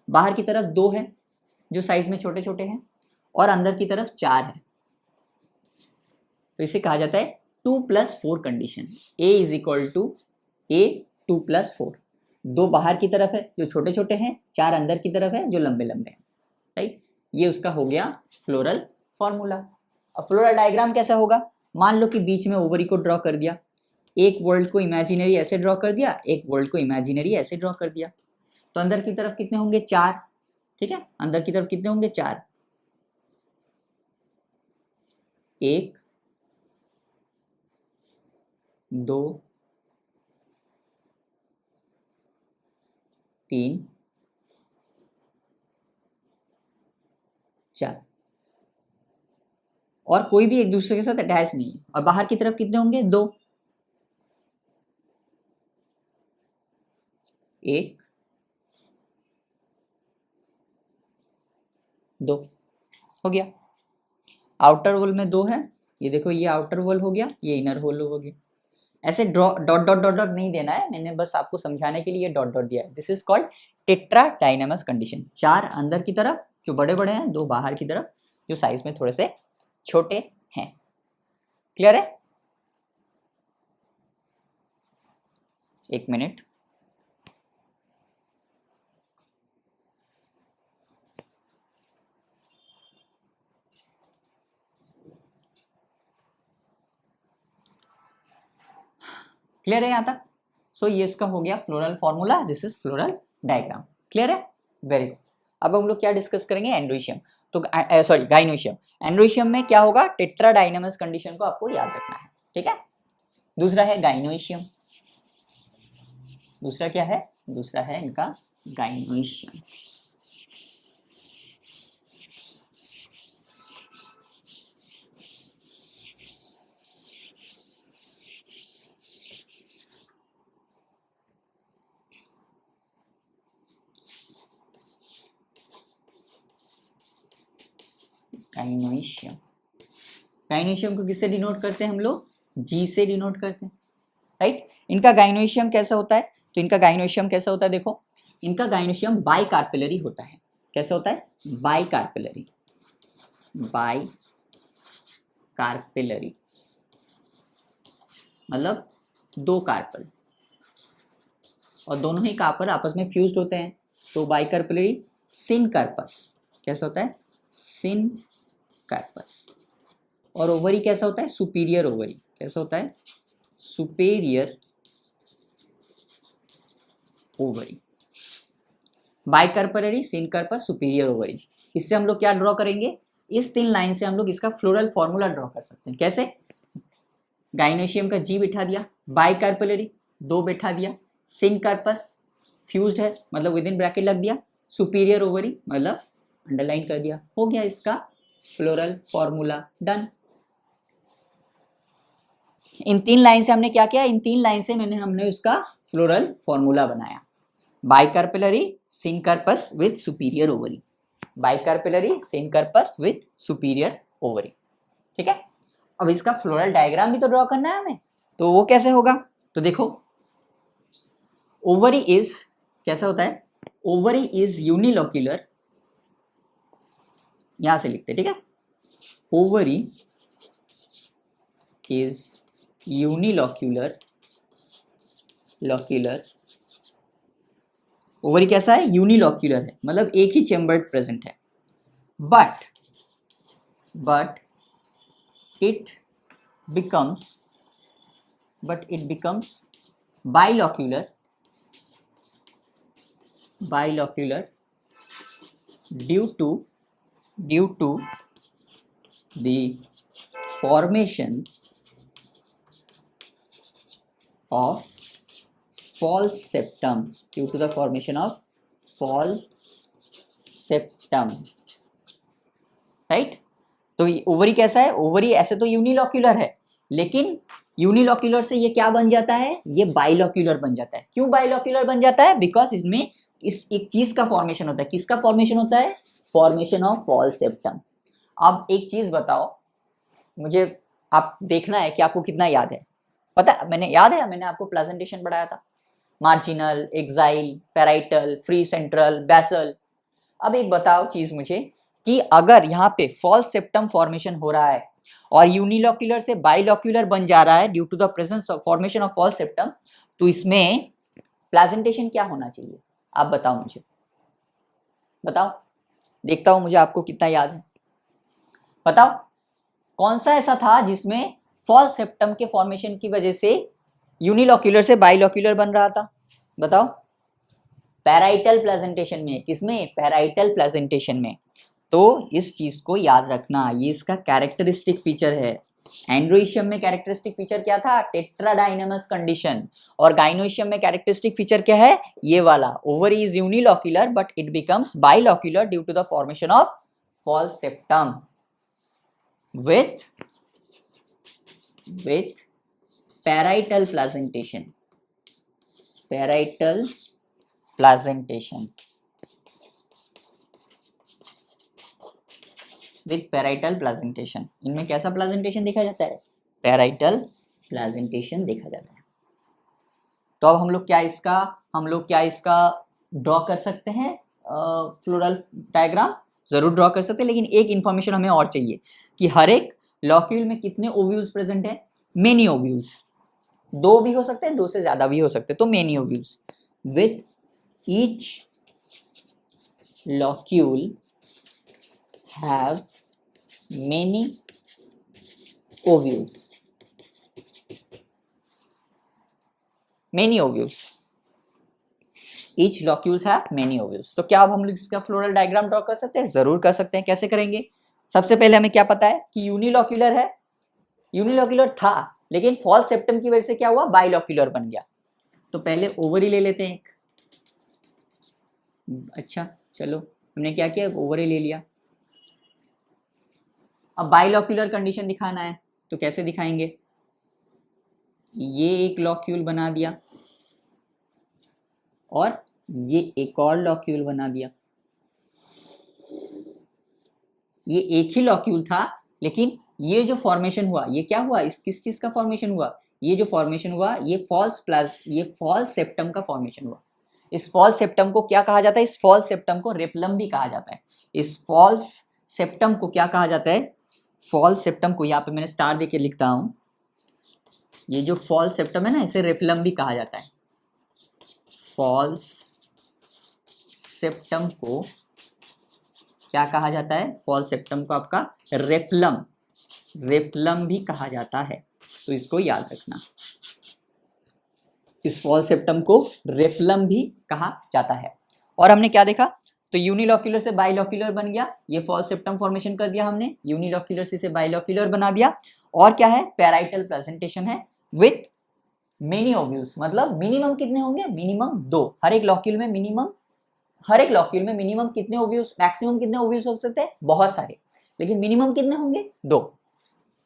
बाहर की तरफ 2 है जो साइज में छोटे छोटे हैं, और अंदर की तरफ 4 है। तो इसे कहा जाता है 2 + 4 condition. A is equal to A 2 + 4। 2 बाहर की तरफ है जो छोटे छोटे हैं, 4 अंदर की तरफ है जो लंबे लंबे हैं, राइट। ये उसका हो गया फ्लोरल फॉर्मूला। अब फ्लोरल डायग्राम कैसा होगा, मान लो कि बीच में ओवरी को ड्रॉ कर दिया, एक वर्ल्ड को इमेजिनरी ऐसे ड्रॉ कर दिया, एक वर्ल्ड को इमेजिनरी ऐसे ड्रॉ कर दिया। तो अंदर की तरफ कितने होंगे, 4, ठीक है। अंदर की तरफ कितने होंगे, 4, 1 2 3 4, और कोई भी एक दूसरे के साथ अटैच नहीं है। और बाहर की तरफ कितने होंगे, 2, 1 2 हो गया। आउटर वॉल में 2 है, ये देखो ये आउटर वॉल हो गया, ये इनर वॉल हो गया। ऐसे डॉट डॉट डॉट डॉट नहीं देना है, मैंने बस आपको समझाने के लिए डॉट डॉट दिया है। This is called tetra dynamos condition. 4 अंदर की तरफ जो बड़े बड़े हैं, 2 बाहर की तरफ जो साइज में थोड़े से छोटे हैं। क्लियर है? एक मिनट। क्लियर है यहाँ तक? सो ये इसका हो गया floral formula, this is floral diagram. Clear है? Very good. अब हम लोग क्या डिस्कस करेंगे? एंड्रोइशियम। तो सॉरी गाइनोइशियम। एंड्रोइशियम में क्या होगा? टेट्रा डायनेमस कंडीशन को आपको याद रखना है, ठीक है। दूसरा है गाइनोइशियम। दूसरा क्या है? दूसरा है इनका गाइनोइशियम। गाइनोइशियम। गाइनोइशियम को किससे डिनोट करते हैं हम लोग? जी से डिनोट करते हैं, राइट। इनका गाइनोइशियम कैसा होता है? तो इनका गाइनोइशियम कैसा होता है? देखो, इनका गाइनोइशियम बाई कार्पिलरी होता है। कैसा होता है? बाई कार्पिलरी। बाई कार्पिलरी मतलब 2 कार्पल, और दोनों ही कार्पल आपस में फ्यूज्ड होते हैं, तो बाई कार्पिलरी सिनकार्पस। कैसा होता है? सिनकार्पस। और ओवरी कैसा होता है? Superior ovary. कैसा होता है? Superior ovary. Bicarpellary, syncarpous, superior ovary. इससे हम लोग क्या ड्रॉ करेंगे? इस 3 लाइन से हम लोग इसका फ्लोरल फॉर्मूला ड्रॉ कर सकते हैं। कैसे? गाइनोशियम का जी बिठा दिया, बाइकार्पलरी 2 बिठा दिया, सिनकार्पस फ्यूज्ड है मतलब विद इन ब्रैकेट लग दिया, सुपीरियर ओवरी मतलब अंडरलाइन कर दिया, हो गया इसका फ्लोरल फॉर्मूला, डन। इन 3 लाइन से हमने क्या किया? इन 3 लाइन से हमने उसका फ्लोरल फॉर्मूला बनाया। Bicarpellary syncarpous with superior ovary. Bicarpellary syncarpous with superior ovary, ठीक है। अब इसका फ्लोरल डायग्राम भी तो ड्रॉ करना है हमें, तो वो कैसे होगा? तो देखो, ओवरी इज कैसा होता है? ओवरी इज यूनिलोक्यूलर, यहां से लिखते, ठीक है। Ovary is unilocular, locular. Ovary कैसा है? यूनिलोक्यूलर है, मतलब एक ही चेम्बर प्रेजेंट है। But it becomes bilocular due to the formation of false septum, due to the formation of false septum, right. तो ओवरी कैसा है? ओवरी ऐसे तो यूनिलोक्यूलर है, लेकिन यूनिलोक्यूलर से ये क्या बन जाता है? ये बाइलोक्यूलर बन जाता है। क्यों बाइलोक्यूलर बन जाता है? बिकॉज इसमें इस एक चीज का फॉर्मेशन होता है। किसका फॉर्मेशन होता है? Formation of false septum. अब एक चीज बताओ मुझे, आप देखना है कि आपको कितना याद है। पता मैंने आपको प्रेजेंटेशन पढ़ाया था, marginal, axile, parietal, free central, basal. अब एक बताओ चीज मुझे कि अगर यहाँ पे फॉल्स सेप्टम फॉर्मेशन हो रहा है और यूनिलोक्यूलर से बाइलोक्यूलर बन जा रहा है due to the presence of formation of false septum, तो इसमें प्रेजेंटेशन क्या होना चाहिए? आप बताओ मुझे, बताओ, देखता हूं मुझे आपको कितना याद है। बताओ कौन सा ऐसा था जिसमें फॉल्स सेप्टम के फॉर्मेशन की वजह से यूनिलोक्यूलर से बाइलोक्यूलर बन रहा था? बताओ। पैराइटल प्रेजेंटेशन में। किसमें? पैराइटल प्रेजेंटेशन में। तो इस चीज को याद रखना, ये इसका कैरेक्टरिस्टिक फीचर है। एंड्रोइशियम में कैरेक्टरिस्टिक फीचर क्या था? Tetradynamous condition. और गाइनोइशियम में कैरेक्टरिस्टिक फीचर क्या है? ये वाला, ovary is unilocular but it becomes bilocular due to the formation of false septum with parietal placentation, parietal placentation, with parietal placentation। इनमें कैसा प्लेजेंटेशन देखा जाता है? parietal प्रेजेंटेशन देखा जाता है। तो अब हम लोग क्या इसका ड्रॉ कर सकते हैं फ्लोरल डायग्राम, जरूर ड्रॉ कर सकते हैं, लेकिन एक इंफॉर्मेशन हमें और चाहिए कि हर एक लॉक्यूल में कितने ओव्यूल्स प्रेजेंट है। मेनी ओव्यूल्स, 2 भी हो सकते हैं, 2 से ज्यादा भी हो सकते हैं, तो many ovules with each locule have many ovules, many ovules, each locules have many ovules. तो क्या अब हम लोग इसका फ्लोरल डायग्राम ड्रॉ कर सकते हैं? जरूर कर सकते हैं। कैसे करेंगे? सबसे पहले हमें क्या पता है कि यूनिलॉक्यूलर है, यूनिलॉक्यूलर था, लेकिन फॉल्स सेप्टम की वजह से क्या हुआ, बाइलॉक्यूलर बन गया। तो पहले ओवरी ले लेते हैं एक। अच्छा चलो, हमने क्या किया, ओवरी ले लिया। अब बाइलॉक्यूलर कंडीशन दिखाना है, तो कैसे दिखाएंगे? ये एक लॉक्यूल बना दिया और ये एक और लॉक्यूल बना दिया। ये एक ही लॉक्यूल था, लेकिन ये जो फॉर्मेशन हुआ, ये क्या हुआ, इस किस चीज का फॉर्मेशन हुआ? ये जो फॉर्मेशन हुआ, ये फॉल्स सेप्टम का फॉर्मेशन हुआ। इस फॉल्स सेप्टम को क्या कहा जाता है? इस फॉल्स सेप्टम को रेपलम भी कहा जाता है। इस फॉल्स सेप्टम को क्या कहा जाता है? फॉल्स सेप्टम को, यहाँ पे मैंने स्टार देके लिखता हूं, ये जो फॉल्स सेप्टम है ना, इसे रेपलम भी कहा जाता है। फॉल्स सेप्टम को क्या कहा जाता है? फॉल्स सेप्टम को आपका रेपलम भी कहा जाता है, तो इसको याद रखना। इस फॉल्स सेप्टम को रेपलम भी कहा जाता है। और हमने क्या देखा? तो यूनिलॉक्यूलर से बाइलॉक्यूलर बन गया, ये फॉल्स सेप्टम फॉर्मेशन कर दिया हमने, यूनिलॉक्यूलर से बाइलॉक्यूलर बना दिया। और क्या है? पैराइटल प्रेजेंटेशन है विथ मेनी ओव्यूल्स, मतलब मिनिमम कितने होंगे? मिनिमम 2। हर एक लॉक्यूल में मिनिमम कितने ओव्यूल्स, मैक्सिमम कितने ओव्यूल्स हो सकते हैं? बहुत सारे, लेकिन मिनिमम कितने होंगे? 2।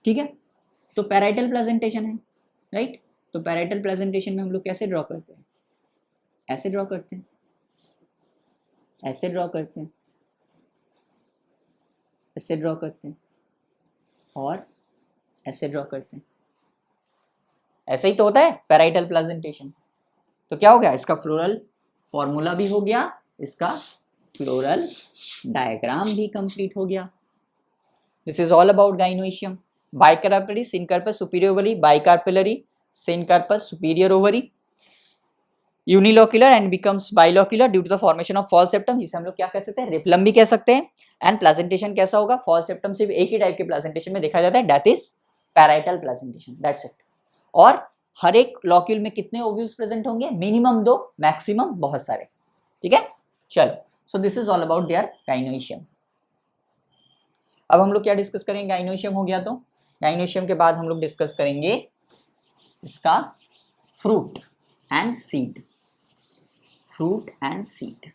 ठीक है, तो पैराइटल प्रेजेंटेशन है, राइट। तो पैराइटल प्रेजेंटेशन में हम लोग कैसे ड्रॉ करते हैं? ऐसे ड्रॉ करते हैं, ऐसे ड्रॉ करते हैं, ऐसे ड्रॉ करते हैं, और ऐसे ड्रॉ करते हैं। ऐसे ही तो होता है पैराइटल प्रेजेंटेशन। तो क्या हो गया? इसका फ्लोरल फॉर्मूला भी हो गया, इसका फ्लोरल डायग्राम भी कंप्लीट हो गया। This is all about gynoecium. Bicarpellary, syncarpous superior ovary, bicarpellary, syncarpous superior ovary, unilocular and becomes bilocular due to the formation of false septum, जिसे हम लोग क्या कह सकते हैं? रेपलम भी कह सकते हैं। एंड प्रेजेंटेशन कैसा होगा? फॉल्स सेप्टम सिर्फ एक ही टाइप के प्रेजेंटेशन में देखा जाता है, that is parietal presentation, that's it. और हर एक लॉक्यूल में कितने ओव्यूल्स प्रेजेंट होंगे? मिनिमम 2, मैक्सिमम बहुत सारे। ठीक है, चलो, so this is all about their gynoecium. अब हम लोग क्या डिस्कस करेंगे? गाइनोइशियम हो गया, तो गाइनोइशियम के बाद हम लोग डिस्कस करेंगे इसका fruit and seed. Fruit and seed,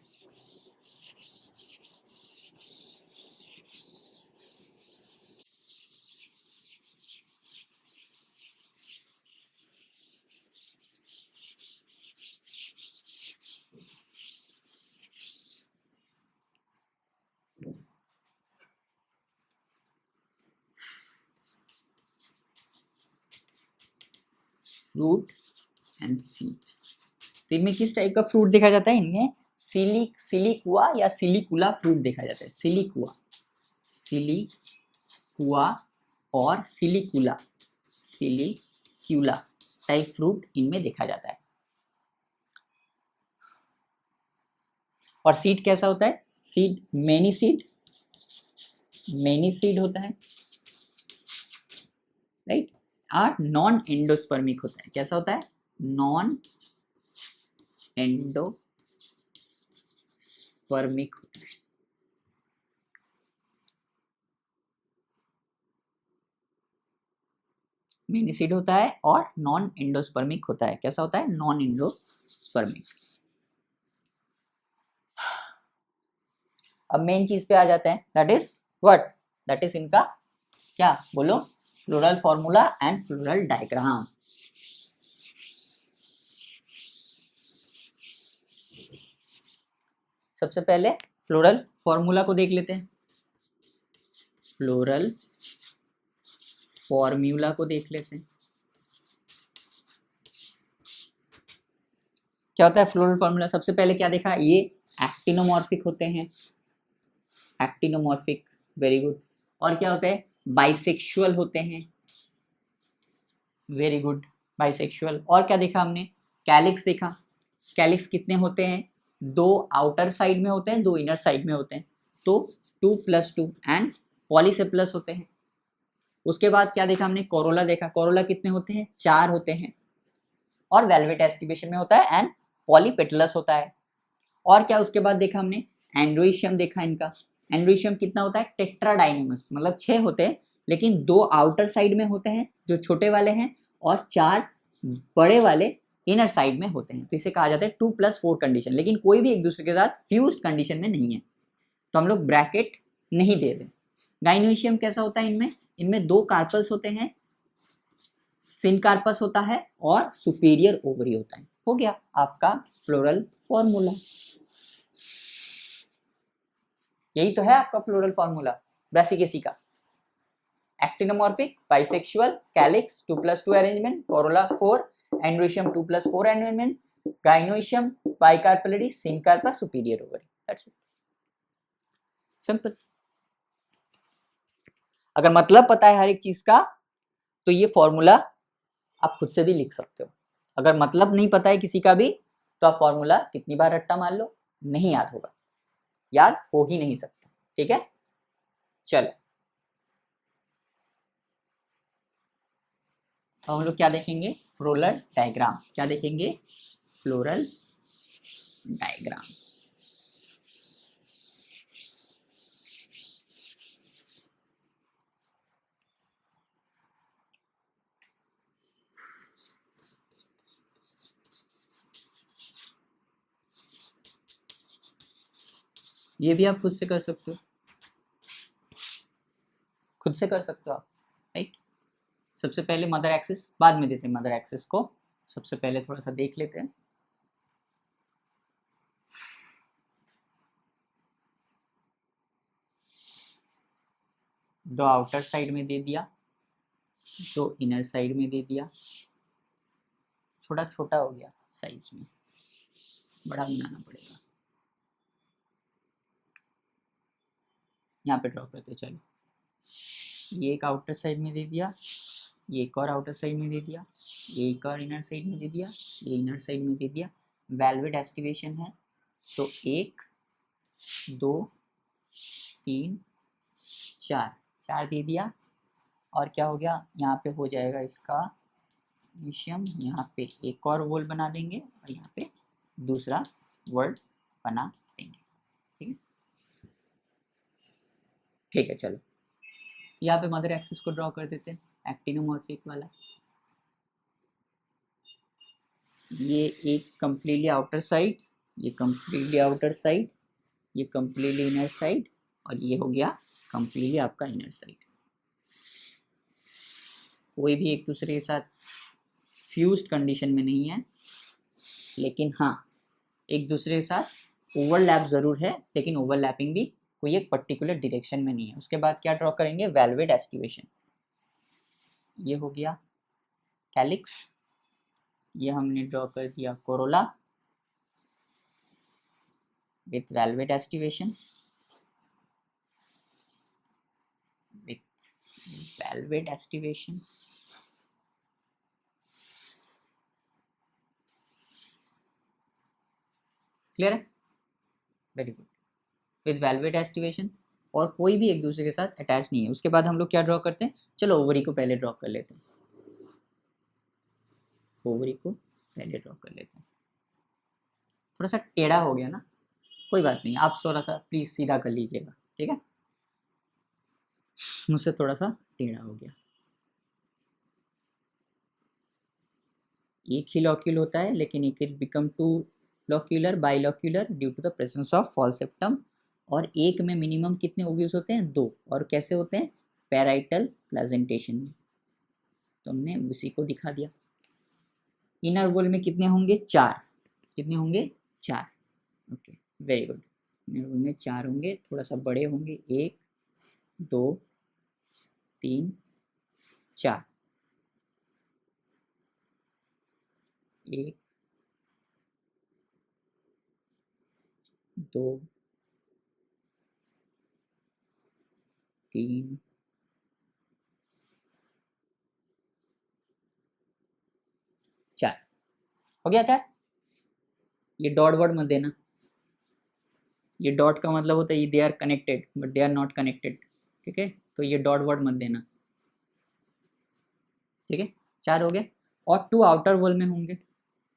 fruit and seed. तो इनमें किस टाइप का फ्रूट देखा जाता है? इनमें सिलिकुआ या सिलिकुला फ्रूट देखा जाता है। सिलिकुआ और सिलिक्यूला टाइप फ्रूट इनमें देखा जाता है। और सीड कैसा होता है? सीड मेनी सीड होता है, राइट। और नॉन एंडोस्पर्मिक होता है। कैसा होता है? नॉन एंडोस्पर्मिक होता है। मेनी सीड होता है और नॉन एंडोस्पर्मिक होता है। कैसा होता है? Non endospermic. अब मेन चीज पे आ जाते हैं, that is what? That is इनका क्या, बोलो? Floral formula and floral diagram. सबसे पहले फ्लोरल फॉर्मूला को देख लेते हैं। फ्लोरल फॉर्मूला को देख लेते हैं। क्या होता है फ्लोरल फॉर्मूला? सबसे पहले क्या देखा, ये एक्टिनोमॉर्फिक होते हैं, एक्टिनोमॉर्फिक, वेरी गुड। और क्या होते हैं, बाइसेक्सुअल होते हैं, वेरी गुड, बाइसेक्सुअल। और क्या देखा हमने, कैलिक्स देखा। कैलिक्स कितने होते हैं, 2 आउटर साइड में होते हैं, 2 इनर साइड में होते हैं, तो 2+2 एंड पॉलीसेप्लस होते हैं। उसके बाद क्या देखा हमने, कोरोला देखा। कोरोला कितने होते हैं, 4 होते हैं, और वेलवेट एस्टिवेशन में होता है एंड पॉलीपेटलस होता है। और क्या उसके बाद देखा हमने, एंड्रोइशियम देखा इनका। एंड्रोइशियम कितना होता है, टेट्राडाइनेमस, मतलब 6 होते हैं, लेकिन 2 आउटर साइड में होते हैं जो छोटे वाले हैं, और 4 बड़े वाले इनर साइड में होते हैं। तो इसे कहा जाता है 2+4 कंडीशन, लेकिन कोई भी एक दूसरे के साथ फ्यूज्ड कंडीशन में नहीं है, तो हम लोग ब्रैकेट नहीं दे रहे। गाइनोइशियम कैसा होता है, इनमें इनमें 2 कार्पल्स होते हैं, सिनकार्पस होता है और सुपीरियर ओवरी होता है। हो गया आपका फ्लोरल फॉर्मूला। यही तो है आपका फ्लोरल फॉर्मूला ब्रासिकेसी का। Actinomorphic, bisexual, calyx 2+2 arrangement, corolla 4, androecium 2+4 arrangement, gynoecium, bicarpellary, syncarpous, superior ovary. That's it, simple. अगर मतलब पता है हर एक चीज का, तो ये फॉर्मूला आप खुद से भी लिख सकते हो। अगर मतलब नहीं पता है किसी का भी, तो आप फॉर्मूला कितनी बार रट्टा मार लो, नहीं याद होगा, याद हो ही नहीं सकता। ठीक है, चलो अब हम लोग क्या देखेंगे, फ्लोरल डायग्राम। क्या देखेंगे, फ्लोरल डायग्राम। ये भी आप खुद से कर सकते हो, खुद से कर सकते हो आप, राइट। सबसे पहले मदर एक्सिस, बाद में देते हैं मदर एक्सिस को, सबसे पहले थोड़ा सा देख लेते हैं। दो आउटर साइड में दे दिया, 2 इनर साइड में दे दिया। छोटा छोटा हो गया साइज में, बड़ा बनाना पड़ेगा। यहाँ पे ड्रॉ करते चलो, ये एक आउटर साइड में दे दिया, ये एक और आउटर साइड में दे दिया, ये एक और इनर साइड में दे दिया, ये इनर साइड में दे दिया। वेलवेट एस्टिवेशन है, तो 1 2 3 4, 4 दे दिया। और क्या हो गया, यहाँ पे हो जाएगा इसका मैग्नीशियम, यहाँ पे एक और वोल बना देंगे, और यहाँ पे दूसरा वर्ड बना देंगे। ठीक है, ठीक है, चलो यहाँ पे मदर एक्सिस को ड्रॉ कर देते हैं, एक्टिनोमॉर्फिक वाला। ये एक कम्प्लीटली आउटर साइड, ये कम्प्लीटली आउटर साइड, ये कम्प्लीटली इनर साइड, और ये हो गया कम्प्लीटली आपका इनर साइड। कोई भी एक दूसरे के साथ फ्यूज्ड कंडीशन में नहीं है, लेकिन हाँ एक दूसरे के साथ ओवरलैप ज़रूर है, लेकिन ओवरलैपिंग भी कोई एक पर्टिकुलर डायरेक्शन में नहीं है। उसके बाद क्या ड्रॉ करेंगे, वेलवेट एस्टिवेशन। ये हो गया कैलिक्स, ये हमने ड्रॉ कर दिया corolla with valvate aestivation, with valvate aestivation. Clear है, very good, with valvate aestivation. और कोई भी एक दूसरे के साथ अटैच नहीं है। उसके बाद हम लोग क्या ड्रॉ करते हैं, चलो ओवरी को पहले ड्रॉ कर लेते हैं, ओवरी को पहले ड्रॉ कर लेते हैं। थोड़ा सा टेढ़ा हो गया ना, कोई बात नहीं, आप थोड़ा सा प्लीज सीधा कर लीजिएगा, ठीक है। मुझसे थोड़ा सा टेढ़ा हो गया। एक ही लॉक्यूल होता है, लेकिन एक it become 2 locular, bilocular due to the presence of false septum. और एक में मिनिमम कितने ओव्यूल्स होते हैं, 2। और कैसे होते हैं, पैराइटल प्रेजेंटेशन में। तो हमने उसी को दिखा दिया। इनर वॉल में कितने होंगे, 4। कितने होंगे, 4। Okay, very good. Inner wall में 4 होंगे, थोड़ा सा बड़े होंगे, 1 2 3 4, 1 2 3 4 हो गया 4। ये डॉट वर्ड मत देना, ये डॉट का मतलब होता है they are connected but they are not connected, ठीक है, तो ये डॉट वर्ड मत देना, ठीक है। 4 हो गए। और 2 आउटर वॉल में होंगे,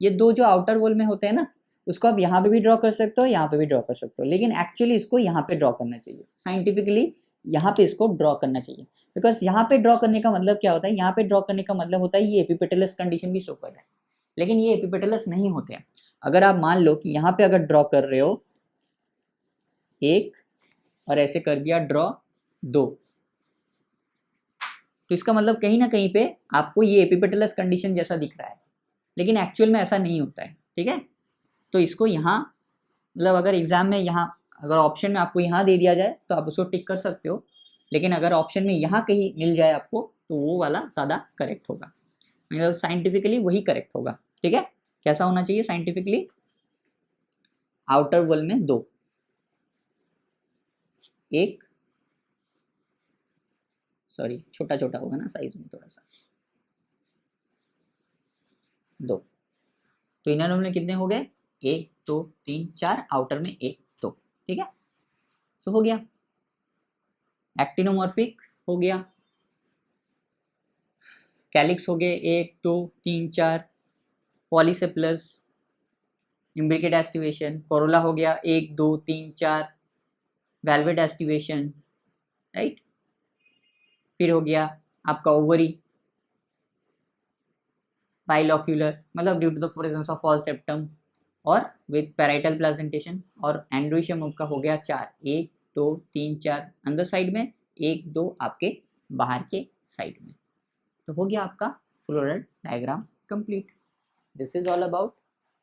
ये 2 जो आउटर वॉल में होते हैं ना, उसको आप यहाँ पे भी ड्रॉ कर सकते हो, यहाँ पे भी ड्रॉ कर सकते हो, लेकिन एक्चुअली इसको यहाँ पे ड्रॉ करना चाहिए, साइंटिफिकली यहाँ पे इसको ड्रॉ करना चाहिए, बिकॉज यहाँ पे ड्रॉ करने का मतलब क्या होता है, यहाँ पे ड्रॉ करने का मतलब होता है ये एपिपेटलस कंडीशन भी शो कर रहा है, लेकिन ये एपिपेटलस नहीं होते हैं। अगर आप मान लो कि यहाँ पे अगर ड्रॉ कर रहे हो 1 और ऐसे कर दिया ड्रॉ 2, तो इसका मतलब कहीं ना कहीं पे आपको ये एपिपेटलस कंडीशन जैसा दिख रहा है, लेकिन एक्चुअल में ऐसा नहीं होता है, ठीक है। तो इसको यहाँ मतलब अगर एग्जाम में यहाँ अगर ऑप्शन में आपको यहाँ दे दिया जाए तो आप उसको टिक कर सकते हो, लेकिन अगर ऑप्शन में यहाँ कहीं मिल जाए आपको तो वो वाला ज़्यादा करेक्ट होगा, मतलब साइंटिफिकली वही करेक्ट होगा, ठीक है। कैसा होना चाहिए साइंटिफिकली, आउटर वॉल में 2, 1 सॉरी छोटा छोटा होगा ना साइज में थोड़ा सा, 2, तो इनर में कितने हो गए 1 2 3 4, आउटर में 1 2, ठीक है। सो हो गया, एक्टिनोमॉर्फिक हो गया, कैलिक्स हो गए 1 2 3 4, पॉलीसेप्लस, इम्ब्रिकेट एस्टिवेशन, कोरोला हो गया 1 2 3 4, वेलवेट एस्टिवेशन, राइट। फिर हो गया आपका ओवरी, बाइलॉक्यूलर मतलब due to the presence of false septum और विद पैराइटल प्रेजेंटेशन, और एंड्रोशियम का हो गया 4 1 2 3 4 अंदर साइड में, 1 2 आपके बाहर के साइड में, तो हो गया आपका floral diagram complete. This is all about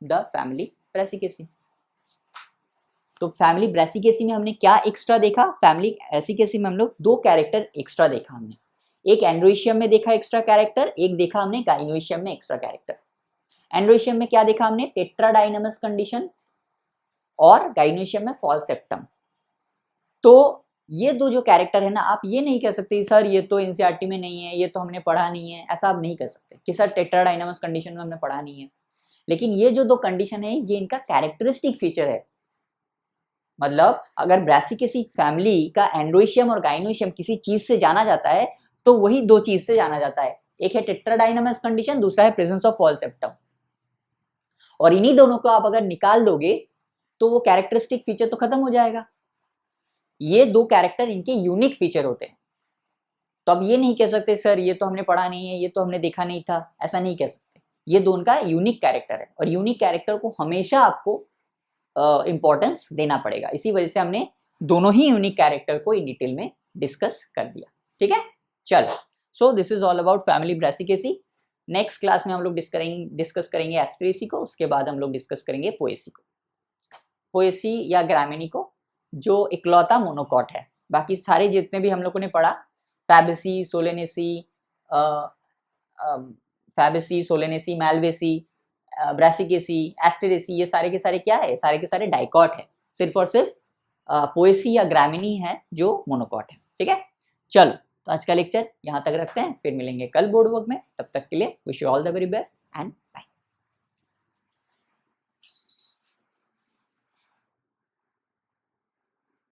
the family Brassicaceae. तो फैमिली ब्रासिकेसी में हमने क्या एक्स्ट्रा देखा, फैमिली ब्रासिकेसी में हम लोग 2 कैरेक्टर एक्स्ट्रा देखा हमने, एक एंड्रोशियम में देखा एक्स्ट्रा कैरेक्टर, एक देखा हमने गाइनोशियम में एक्स्ट्रा कैरेक्टर। एंड्रोशियम में क्या देखा हमने, टेट्राडाइनमस कंडीशन, और गाइनोशियम में फॉल्स सेप्टम। तो ये 2 जो कैरेक्टर है ना, आप ये नहीं कह सकते सर ये तो एनसीईआरटी में नहीं है, ये तो हमने पढ़ा नहीं है, ऐसा आप नहीं कह सकते कि सर टेट्राडाइनमस कंडीशन में हमने पढ़ा नहीं है, लेकिन ये जो 2 कंडीशन है ये इनका कैरेक्टरिस्टिक फीचर है। मतलब अगर ब्रासिकेसी फैमिली का एंड्रोशियम और गाइनोशियम किसी चीज से जाना जाता है तो वही 2 चीज से जाना जाता है, एक है टेट्राडाइनमस कंडीशन, दूसरा है प्रेजेंस ऑफ फॉल्स सेप्टम, और इन्हीं दोनों को आप अगर निकाल दोगे तो वो कैरेक्टरिस्टिक फीचर तो खत्म हो जाएगा। ये 2 कैरेक्टर इनके यूनिक फीचर होते हैं, तो अब ये नहीं कह सकते सर ये तो हमने पढ़ा नहीं है, ये तो हमने देखा नहीं था, ऐसा नहीं कह सकते। ये 2 उनका यूनिक कैरेक्टर है, और यूनिक कैरेक्टर को हमेशा आपको इंपॉर्टेंस देना पड़ेगा, इसी वजह से हमने दोनों ही यूनिक कैरेक्टर को इन डिटेल में डिस्कस कर दिया, ठीक है। चलो, so this is all about family Brassicaceae. Next class में हम लोग डिस्कस करेंगे एस्ट्रेसी को, उसके बाद हम लोग डिस्कस करेंगे पोएसी को, पोएसी या ग्रामिनी को, जो इकलौता मोनोकॉट है। बाकी सारे जितने भी हम लोगों ने पढ़ा, फैबेसी, सोलेनेसी, मैल्वेसी, ब्रासिकेसी, एस्टेरेसी, ये सारे के सारे क्या है, सारे के सारे डाइकॉट है, सिर्फ और सिर्फ पोएसी या ग्रामिनी है जो मोनोकॉट है, ठीक है। चलो, तो आज का लेक्चर यहाँ तक रखते हैं, फिर मिलेंगे कल बोर्ड वर्क में, तब तक के लिए wish you all the very best and bye.